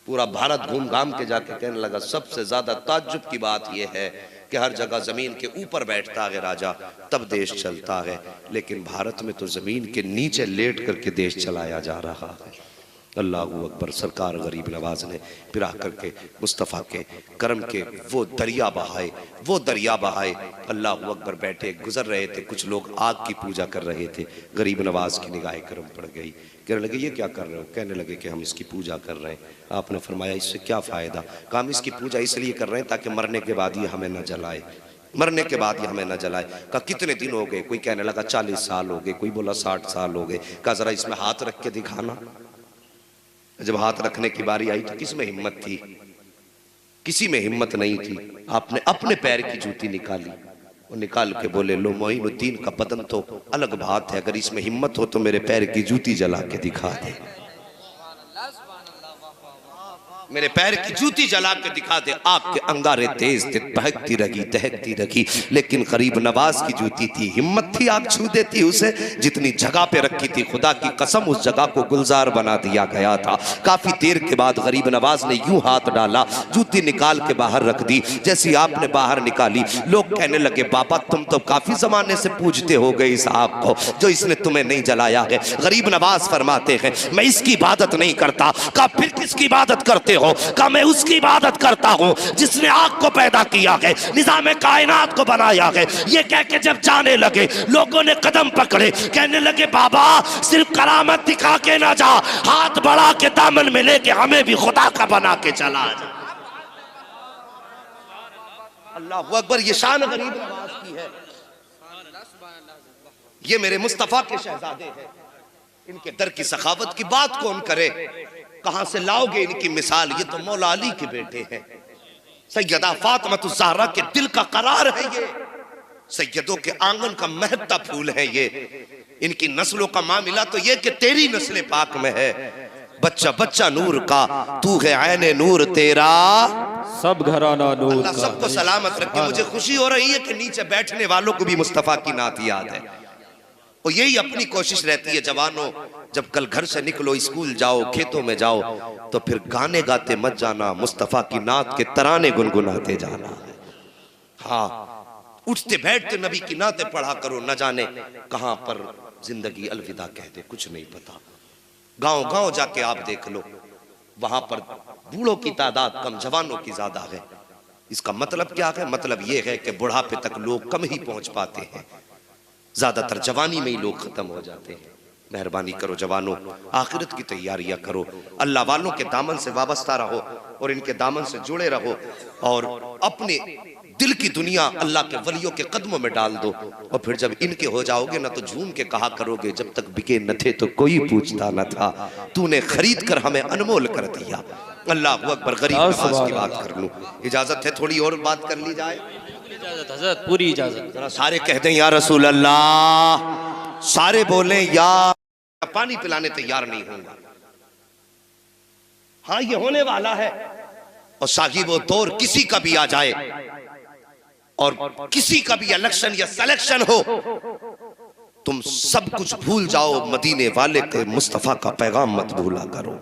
पूरा भारत घूम घाम के जाके कहने लगा सबसे ज्यादा ताज्जुब की बात यह है कि हर जगह जमीन के ऊपर बैठता है राजा, तब देश चलता है, लेकिन भारत में तो जमीन के नीचे लेट करके देश चलाया जा रहा है। अल्लाह अकबर। सरकार गरीब नवाज ने फिर आकर के मुस्तफ़ा के करम के वो दरिया बहाए, वो दरिया बहाए। अल्लाह अकबर। बैठे गुजर रहे थे, कुछ लोग आग की पूजा कर रहे थे। गरीब नवाज की निगाह करम पड़ गई, कहने लगे ये क्या कर रहे हो? कहने लगे कि हम इसकी पूजा कर रहे हैं। आपने फरमाया इससे क्या फ़ायदा? कहा हम इसकी पूजा इसलिए कर रहे हैं ताकि मरने के बाद ये हमें न जलाए, मरने के बाद ये हमें न जलाए। कहा कितने दिन हो गए? कोई कहने लगा 40 साल हो गए, कोई बोला 60 साल हो गए। कहा जरा इसमें हाथ रख के दिखाना। जब हाथ रखने की बारी आई तो किस में हिम्मत थी? किसी में हिम्मत नहीं थी। आपने अपने पैर की जूती निकाली और निकाल के बोले लो मोइनुद्दीन का बदन तो अलग बात है, अगर इसमें हिम्मत हो तो मेरे पैर की जूती जला के दिखा दे, मेरे पैर की जूती जला के दिखा दे। आग के अंगारे तेज थे, बहकती रही दहकती रही, लेकिन गरीब नवाज की जूती थी, हिम्मत थी आग छू देती उसे। जितनी जगह पे रखी थी खुदा की कसम उस जगह को गुलजार बना दिया गया था। काफी देर के बाद गरीब नवाज ने यूं हाथ डाला, जूती निकाल के बाहर रख दी। जैसी आपने बाहर निकाली, लोग कहने लगे बाबा तुम तो काफी जमाने से पूजते हो गए इस आग को जो इसने तुम्हें नहीं जलाया है। गरीब नवाज फरमाते हैं मैं इसकी इबादत नहीं करता। कहा फिर किसकी इबादत करते हो? कहा मैं उसकी इबादत करता हूं जिसने आग को पैदा किया है, निजाम कायनात को बनाया है। ये कह के जब जाने लगे, लोगों ने कदम पकड़े, कहने लगे बाबा सिर्फ करामत दिखा के ना जा, हाथ बढ़ा के दामन में लेके हमें भी खुदा का बना के चला जा। अल्लाह अकबर। ये शान गरीब नवाज की है। ये मेरे मुस्तफा के शहजादे हैं, इनके दर की सखावत की बात कौन करे? कहां से लाओगे इनकी मिसाल? ये तो मौला अली के बेटे हैं, सैयदा फातिमा ज़हरा के दिल का करार है ये, सैयदों के आंगन का महकता फूल है ये। इनकी नस्लों का मामला तो ये कि तेरी नस्ल पाक में है। बच्चा बच्चा नूर का, तू है ऐने नूर तेरा सब घराना नूर अल्लाह का। सबको सलामत रखे। मुझे खुशी हो रही है कि नीचे बैठने वालों को भी मुस्तफा की नात याद है और यही अपनी कोशिश रहती है। जवानों जब कल घर से निकलो, स्कूल जाओ, खेतों में जाओ, तो फिर गाने गाते मत जाना, मुस्तफा की नात के तराने गुनगुनाते जाना है। हाँ, उठते बैठते नबी की नातें पढ़ा करो, न जाने कहां पर जिंदगी अलविदा कह दे, कुछ नहीं पता। गांव गांव जाके आप देख लो, वहां पर बूढ़ों की तादाद कम, जवानों की ज्यादा है। इसका मतलब क्या है? मतलब यह है कि बुढ़ापे तक लोग कम ही पहुंच पाते हैं, ज्यादातर जवानी में ही लोग खत्म हो जाते हैं। मेहरबानी करो जवानों, आखिरत की तैयारियां करो, अल्लाह वालों के दामन से वाबस्ता रहो और इनके दामन से जुड़े रहो और अपने दिल की दुनिया अल्लाह के वलियों के कदमों में डाल दो, और फिर जब इनके हो जाओगे ना तो झूम के कहा करोगे, जब तक बिके न थे तो कोई पूछता न था, तूने खरीद कर हमें अनमोल कर दिया। अल्लाह अकबर। गरीब नवाज की बात कर लूं, इजाजत है थोड़ी और बात कर ली जाए? इजाजत हजरत, पूरी इजाजत। जरा सारे कहते हैं या रसूल अल्लाह, सारे बोले या। पानी पिलाने तैयार नहीं होगा। हाँ ये होने वाला है, और साहिब वो दौर किसी का भी आ जाए और किसी का भी इलेक्शन या सिलेक्शन हो, तुम सब कुछ भूल जाओ, मदीने वाले के मुस्तफा का पैगाम मत भूला करो।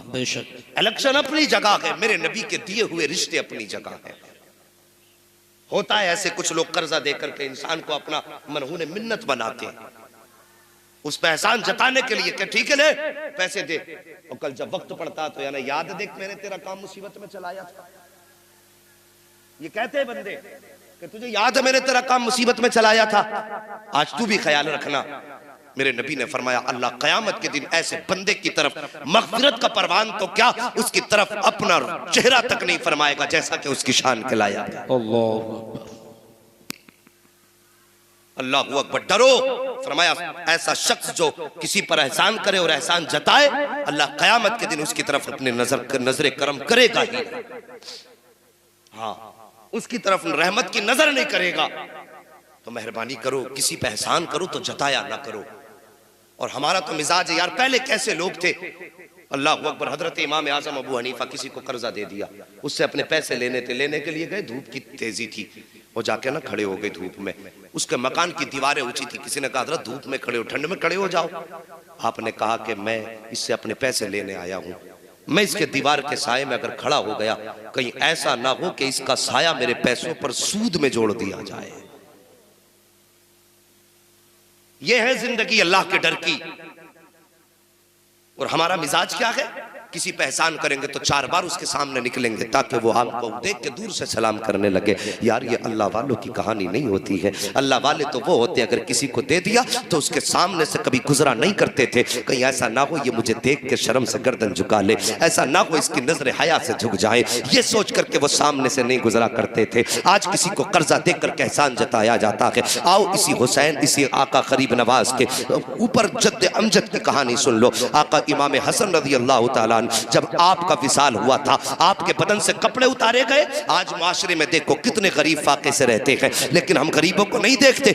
बेशक इलेक्शन अपनी जगह है, मेरे नबी के दिए हुए रिश्ते अपनी जगह है। होता है ऐसे कुछ लोग कर्जा देकर के इंसान को अपना मनहूने मिन्नत बनाते हैं, उस पर एहसान जताने के लिए कि ठीक है ले पैसे दे, और कल जब वक्त पड़ता तो यानी याद देख मैंने तेरा काम मुसीबत में चलाया था। ये कहते हैं बंदे कि तुझे याद है मैंने तेरा काम मुसीबत में चलाया था, आज तू भी ख्याल रखना। मेरे नबी ने फरमाया अल्लाह क़यामत के दिन ऐसे बंदे की तरफ मग़फ़िरत का परवान तो क्या, उसकी तरफ अपना चेहरा तक नहीं फरमाएगा जैसा कि उसकी शान के लायक है। अल्लाह अकबर। डरो, फरमाया ऐसा शख्स जो किसी पर एहसान करे और एहसान जताए, अल्लाह क़यामत के दिन उसकी तरफ अपने नजर करम करेगा ही। हाँ, उसकी तरफ रहमत की नजर नहीं करेगा। तो मेहरबानी करो, किसी पे एहसान करो तो जताया ना करो। और हमारा तो मिजाज है यार, पहले कैसे लोग थे, अल्लाह अकबर। हजरत इमाम आजम अबू हनीफा किसी को कर्जा दे दिया, उससे अपने पैसे लेने के लिए गए, धूप की तेजी थी, वो जाके ना खड़े हो गए धूप में, उसके मकान की दीवारें ऊंची थी, किसी ने कहा हजरत धूप में खड़े हो, ठंड में खड़े हो जाओ। आपने कहा कि मैं इससे अपने पैसे लेने आया हूं, मैं इसके दीवार के साये में अगर खड़ा हो गया, कहीं ऐसा ना हो कि इसका साया मेरे पैसों पर सूद में जोड़ दिया जाए। यह है जिंदगी अल्लाह के डर की। और हमारा मिजाज क्या है, किसी पे एहसान करेंगे तो 4 बार उसके सामने निकलेंगे ताकि वो आपको देख के दूर से सलाम करने लगे। यार ये अल्लाह वालों की कहानी नहीं होती है। अल्लाह वाले तो वो होते अगर किसी को दे दिया तो उसके सामने से कभी गुजरा नहीं करते थे, कहीं ऐसा ना हो ये मुझे देख के शर्म से गर्दन झुका ले, ऐसा ना हो इसकी नजर हया से झुक जाए, ये सोच करके वो सामने से नहीं गुजरा करते थे। आज किसी को कर्जा देख करके एहसान जताया जाता है। आओ इसी हुसैन, इसी आका गरीब नवाज के ऊपर जद्द अमजद की कहानी सुन लो। आका इमाम हसन रज़ी अल्लाह तआला जब आपका विसाल हुआ था, आपके बदन से कपड़े उतारे गए। आज माशरे में देखो कितने गरीब फाके से रहते हैं, लेकिन हम गरीबों को नहीं देखते।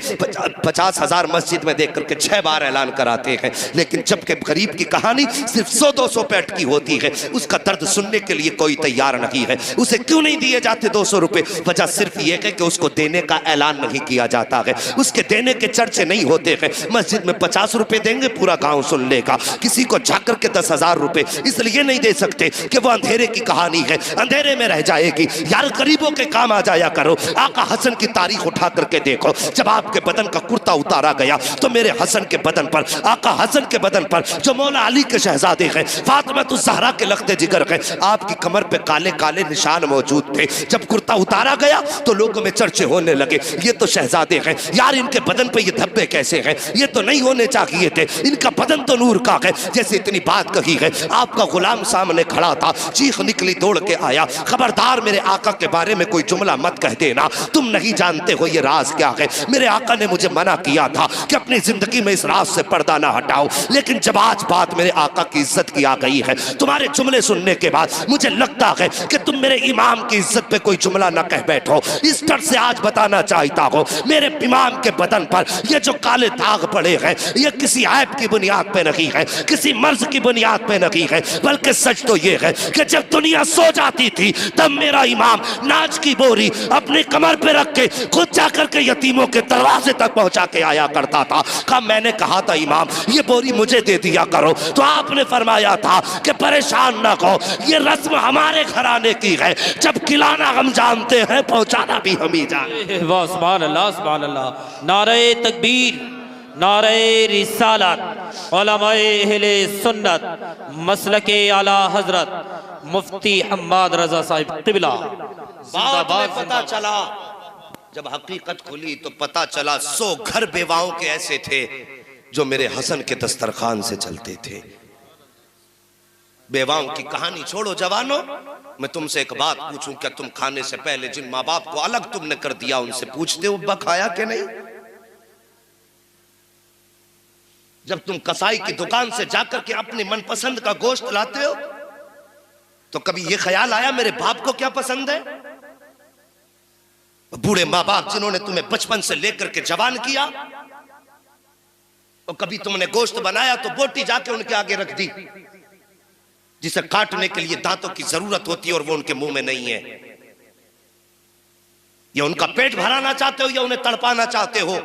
50,000 मस्जिद में देख करके 6 बार ऐलान कराते हैं, लेकिन जबकि गरीब की कहानी सिर्फ 100-200 पे अटकी होती है, उसका दर्द सुनने के लिए कोई तैयार नहीं है। उसे क्यों नहीं दिए जाते 200 रुपए? वजह सिर्फ ये है कि उसको देने का ऐलान नहीं किया जाता है, उसके देने के चर्चे नहीं होते हैं। मस्जिद में 50 रुपए देंगे, पूरा गाँव सुन लेगा। किसी को जाकर के 10,000 रुपए इसलिए नहीं दे सकते कि वो अंधेरे की कहानी है, अंधेरे में रह जाएगी। यार गरीबों के काम आ जाया करो। आका हसन की तारीख उठा करके देखो, जब आपके बदन का कुर्ता उतारा गया तो मेरे हसन के बदन पर, आका हसन के बदन पर जो मौला अली के शहजादे हैं, फातिमा तो ज़हरा के लख्ते जिगर हैं, आपकी कमर पे काले काले निशान मौजूद थे। जब कुर्ता उतारा गया तो लोगों में चर्चे होने लगे, ये तो शहजादे हैं, यार इनके बदन पे ये धब्बे कैसे हैं, ये तो नहीं होने चाहिए थे, इनका बदन तो नूर का है। जैसे इतनी बात कही है, आपका गुलाम सामने खड़ा था, चीख निकली, दौड़ के आया, खबरदार मेरे आका के बारे में कोई जुमला मत कह देना, तुम नहीं जानते हो ये राज क्या है। मेरे आका ने मुझे मना किया था कि अपनी जिंदगी में इस राज से पर्दा ना हटाओ, लेकिन जब आज बात मेरे आका की इज्जत की आ गई है, तुम्हारे जुमले सुनने के बाद मुझे लगता है कि तुम मेरे इमाम की इज्जत पे कोई जुमला ना कह बैठो। इस डर से आज बताना चाहता हूँ, मेरे इमाम के बदन पर ये जो काले दाग पड़े हैं, ये किसी ऐब की बुनियाद पे नहीं है, किसी मर्ज की बुनियाद पे नहीं है, बल्कि सच तो ये है कि जब दुनिया सो जाती थी तब मेरा इमाम नाच की बोरी अपने कमर पे रख के खुद जाकर के यतीमों के दरवाजे तक पहुंचा के आया करता था। कब मैंने कहा था इमाम ये बोरी मुझे दे दिया करो, तो आपने फरमाया था कि परेशान ना हो, ये रस्म हमारे घराने की है, जब खिलाना हम जानते हैं, पहुंचाना भी हम ही जानते हैं। वाह सुभान अल्लाह, सुभान अल्लाह। नारे तकबीर, नारे रिसालत, उलमाए अहले सुन्नत, मसलके आला हजरत मुफ्ती हम्माद रजा साहिब क़िबला। बाद में पता चला, जब हकीकत खुली तो पता चला 100 घर बेवाओं के ऐसे थे जो मेरे हसन के दस्तरखान से चलते थे। बेवाओं की कहानी छोड़ो जवानों, मैं तुमसे एक बात पूछूं, क्या तुम खाने से पहले जिन माँ बाप को अलग तुमने कर दिया उनसे पूछते हो अब्बा खाया कि नहीं? जब तुम कसाई की दुकान से जाकर के अपनी मनपसंद का गोश्त लाते हो तो कभी यह ख्याल आया मेरे बाप को क्या पसंद है? बूढ़े माँ बाप जिन्होंने तुम्हें बचपन से लेकर के जवान किया, और कभी तुमने गोश्त बनाया तो बोटी जाके उनके आगे रख दी जिसे काटने के लिए दांतों की जरूरत होती है और वो उनके मुंह में नहीं है। या उनका पेट भराना चाहते हो या उन्हें तड़पाना चाहते हो।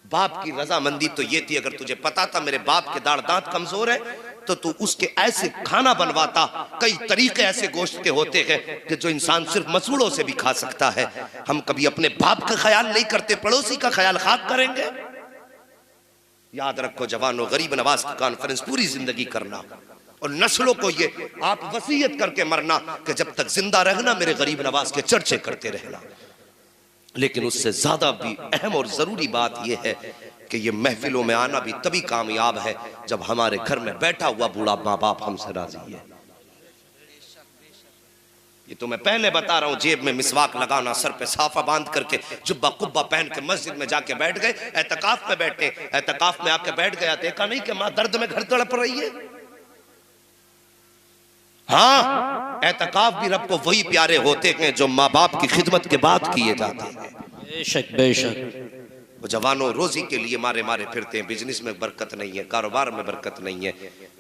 बाप की रजामंदी तो ये थी, अगर तुझे पता था मेरे बाप के दाढ़ दांत कमजोर है तो तू उसके ऐसे खाना बनवाता। कई तरीके ऐसे गोश्त के होते हैं कि जो इंसान सिर्फ मसूड़ों से भी खा सकता है। हम कभी अपने बाप का ख्याल नहीं करते, पड़ोसी का ख्याल खाक करेंगे। याद रखो जवानों, गरीब नवाज की कॉन्फ्रेंस पूरी जिंदगी करना और नस्लों को ये आप वसीयत करके मरना कि जब तक जिंदा रहना मेरे गरीब नवाज के चर्चे करते रहना। लेकिन उससे ज्यादा भी अहम और जरूरी बात यह है कि ये महफिलों में आना भी तभी कामयाब है जब हमारे घर में बैठा हुआ बूढ़ा माँ बाप हमसे राजी है। ये तो मैं पहले बता रहा हूं, जेब में मिसवाक लगाना, सर पे साफा बांध करके जुब्बा कुब्बा पहन के मस्जिद में जाके बैठ गए, एतकाफ में बैठे, एतकाफ में आके बैठ गया, देखा नहीं कि माँ दर्द में घर तड़प रही है। हाँ, एतकाफ भी रब को वही प्यारे होते हैं जो माँ बाप की खिदमत के बाद किए जाते हैं। बेशक बेशक। वो जवानों रोजी के लिए मारे मारे फिरते हैं, बिजनेस में बरकत नहीं है, कारोबार में बरकत नहीं है।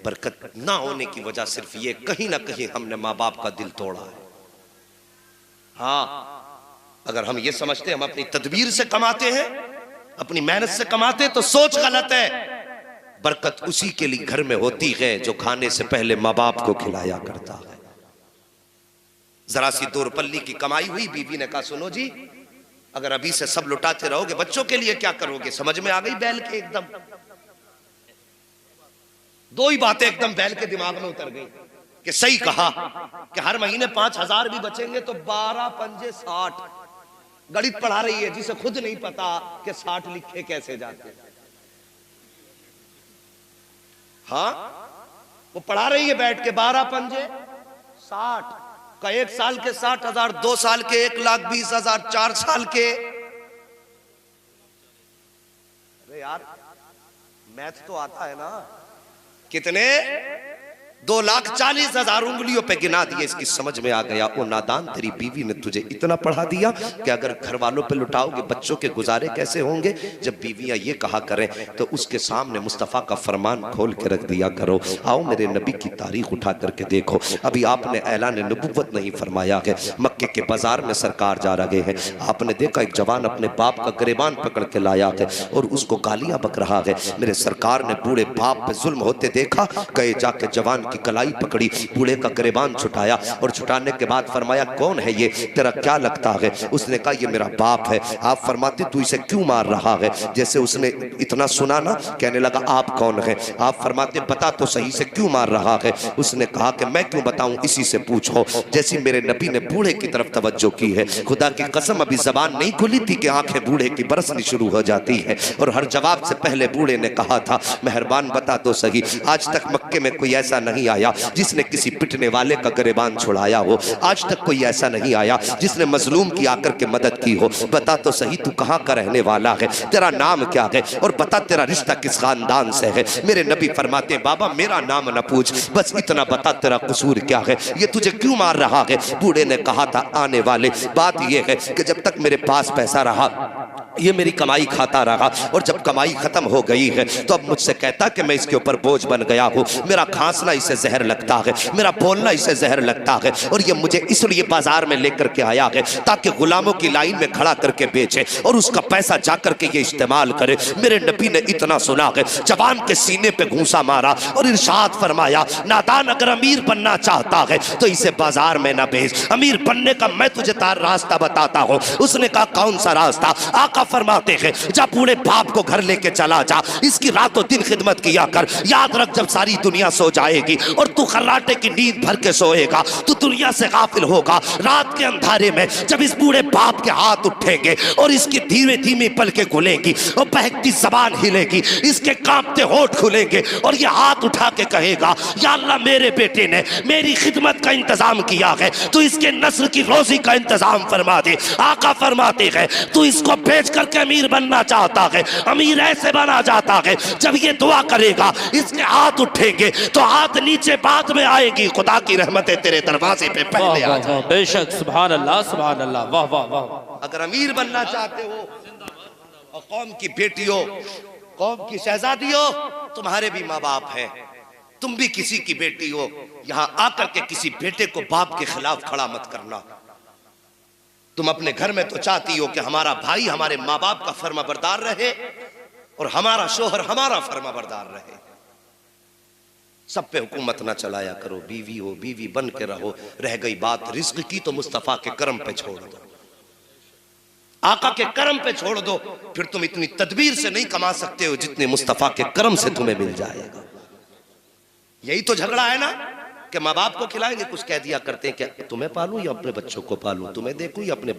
बरकत ना होने की वजह सिर्फ ये, कहीं ना कहीं हमने माँ बाप का दिल तोड़ा है। हाँ, अगर हम ये समझते हम अपनी तदबीर से कमाते हैं, अपनी मेहनत से कमाते हैं तो सोच गलत है। बरकत उसी के लिए घर में होती है जो खाने से पहले माँ बाप को खिलाया करता है। जरा सी 2 रुपये की कमाई हुई, बीवी ने कहा सुनो जी, अगर अभी से सब लुटाते रहोगे बच्चों के लिए क्या करोगे? समझ में आ गई बैल के एकदम। 2 ही बातें एकदम बैल के दिमाग में उतर गई कि सही कहा कि हर महीने 5,000 भी बचेंगे तो 12 पंजे 60। गणित पढ़ा रही है जिसे खुद नहीं पता कि 60 लिखे कैसे जाते। हाँ, वो पढ़ा रही है बैठ के 12 पंजे 60 का, 1 साल के 60,000, 2 साल के 1,20,000, 4 साल के। अरे यार मैथ तो आता है ना। कितने? 2,40,000 उंगलियों पे गिना दिए। इसकी समझ में आ गया ओ नादान, तेरी बीवी ने तुझे इतना पढ़ा दिया कि अगर घर वालों पे लुटाओगे बच्चों के गुजारे कैसे होंगे। जब बीवियां ये कहा करें तो उसके सामने मुस्तफ़ा का फरमान खोल के रख दिया करो। आओ मेरे नबी की तारीख उठा करके देखो, अभी आपने ऐलान नबुव्वत नहीं फरमाया है, मक्के के बाजार में सरकार जा रहे हैं। आपने देखा एक जवान अपने बाप का गिरेबान पकड़ के लाया है और उसको गालियां बक रहा है। मेरे सरकार ने बूढ़े बाप पे जुल्म होते देखा, गए जाके जवान की कलाई पकड़ी, बूढ़े का गिरेबान छुटाया और छुटाने के बाद फरमाया कौन है ये, तेरा क्या लगता है? उसने कहा ये मेरा बाप है। आप फरमाते तू इसे क्यों मार रहा है? जैसे उसने इतना सुना ना, कहने लगा आप कौन है? आप फरमाते बता तो सही से क्यों मार रहा है? उसने कहा कि मैं क्यों बताऊं, इसी से पूछो। जैसे मेरे नबी ने बूढ़े की तरफ तवज्जो की है, खुदा की कसम अभी जबान नहीं खुली थी कि आंखें बूढ़े की बरसनी शुरू हो जाती है। और हर जवाब से पहले बूढ़े ने कहा था मेहरबान बता तो सही, आज तक मक्के में कोई ऐसा नहीं आया जिसने किसी पिटने वाले का गिरेबान छुड़ाया हो। आज तक कोई ऐसा नहीं आया जिसने मजलूम की आकर के मदद की हो। बता तो सही तू कहाँ का रहने वाला है, तेरा नाम क्या है और बता तेरा रिश्ता किस खानदान से है। मेरे नबी फरमाते बाबा मेरा नाम न पूछ, बस इतना बता तेरा कसूर क्या है, ये तुझे क्यों मार रहा है? बूढ़े ने कहा था आने वाले, बात यह है कि जब तक मेरे पास पैसा रहा ये मेरी कमाई खाता रहा और जब कमाई खत्म हो गई है तो अब मुझसे कहता कि मैं इसके ऊपर बोझ बन गया हूँ। मेरा खांसना इसे जहर लगता है, मेरा बोलना इसे जहर लगता है और ये मुझे इसलिए बाजार में लेकर के आया है ताकि गुलामों की लाइन में खड़ा करके बेचे और उसका पैसा जाकर के ये इस्तेमाल करे। मेरे नबी ने इतना सुना है, जवान के सीने पे घूंसा मारा और इरशाद फरमाया नादान अगर अमीर बनना चाहता है तो इसे बाजार में ना भेज, अमीर बनने का मैं तुझे तार रास्ता बताता हूँ। उसने कहा कौन सा रास्ता? आका फरमाते हैं जा बूढ़े बाप को घर लेके चला जा, इसकी रातों दिन खिदमत किया कर। याद रख जब सारी दुनिया सो जाएगी और तू खर्राटे की नींद भर के सोएगा, तू दुनिया से गाफिल होगा। रात के अंधारे में जब इस बूढ़े बाप के हाथ उठेंगे और इसकी धीमे धीमे पलकें खुलेंगी और बहकती जबान हिलेगी, इसके कांपते होठ खुलेंगे और ये हाथ उठा के कहेगा, या अल्लाह मेरे बेटे ने मेरी खिदमत का इंतजाम किया है, तू इसके नस्ल की रोजी का इंतजाम फरमा दे। आका फरमाते हैं, तू इसको बेच करके अमीर बनना चाहता है, अमीर ऐसे बना जाता है जब ये दुआ करेगा इसके हाथ उठेंगे तो हाथ नीचे बाद में आएगी, खुदा की रहमतें तेरे दरवाजे पे पहले आ जाए। बेशक, सुभान अल्लाह, सुभान अल्लाह, वाह वाह वाह। अगर अमीर बनना चाहते हो और कौम की बेटियों, कौम की शहजादियों, तुम्हारे भी माँ बाप हैं, तुम भी किसी की बेटी हो, यहां आकर के किसी बेटे को बाप के खिलाफ खड़ा मत करना। तुम अपने घर में तो चाहती हो कि हमारा भाई हमारे माँ बाप का फर्माबरदार रहे और हमारा शोहर हमारा फर्माबरदार रहे। सब पे हुकूमत ना चलाया करो, बीवी हो बीवी बन के रहो। रह गई बात रिज्क की तो मुस्तफा के करम पे छोड़ दो, आका के करम पे छोड़ दो, फिर तुम इतनी तदबीर से नहीं कमा सकते हो जितने मुस्तफा के करम से तुम्हें मिल जाएगा। यही तो झगड़ा है ना कि माँ बाप को खिलाएंगे, कुछ कह दिया करते हैं कि तुम्हें पालूं या अपने बच्चों को पालूं, तुम्हें देखूं या अपने